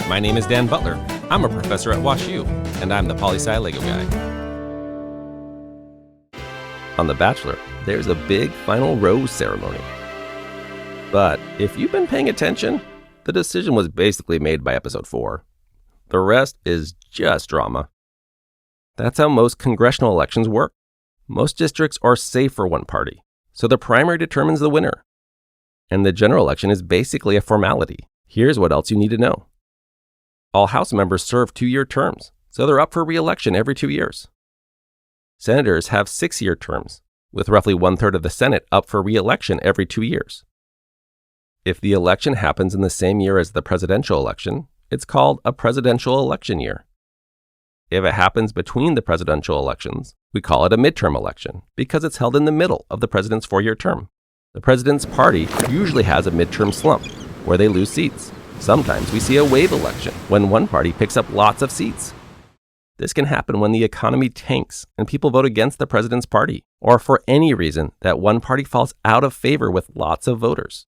My name is Dan Butler. I'm a professor at WashU, and I'm the Poli-Sci Lego guy. On The Bachelor, there's a big final rose ceremony. But if you've been paying attention, the decision was basically made by episode 4. The rest is just drama. That's how most congressional elections work. Most districts are safe for one party, so the primary determines the winner. And the general election is basically a formality. Here's what else you need to know. All House members serve 2-year terms, so they're up for re-election every 2 years. Senators have 6-year terms, with roughly 1/3 of the Senate up for re-election every 2 years. If the election happens in the same year as the presidential election, it's called a presidential election year. If it happens between the presidential elections, we call it a midterm election because it's held in the middle of the president's 4-year term. The president's party usually has a midterm slump where they lose seats. Sometimes we see a wave election when one party picks up lots of seats. This can happen when the economy tanks and people vote against the president's party, or for any reason that one party falls out of favor with lots of voters.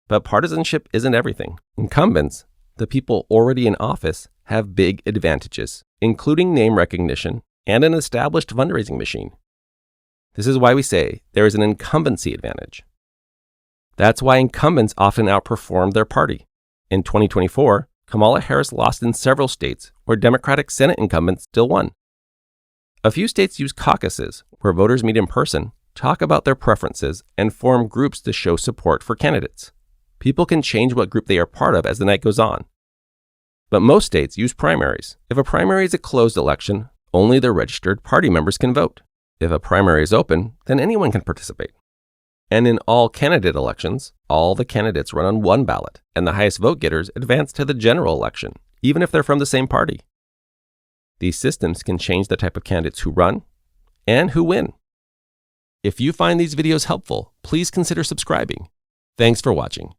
But partisanship isn't everything. Incumbents, the people already in office, have big advantages, including name recognition and an established fundraising machine. This is why we say there is an incumbency advantage. That's why incumbents often outperform their party. In 2024, Kamala Harris lost in several states where Democratic Senate incumbents still won. A few states use caucuses, where voters meet in person, talk about their preferences, and form groups to show support for candidates. People can change what group they are part of as the night goes on. But most states use primaries. If a primary is a closed election, only the registered party members can vote. If a primary is open, then anyone can participate. And in all candidate elections, all the candidates run on one ballot, and the highest vote getters advance to the general election, even if they're from the same party. These systems can change the type of candidates who run and who win. If you find these videos helpful, please consider subscribing. Thanks for watching.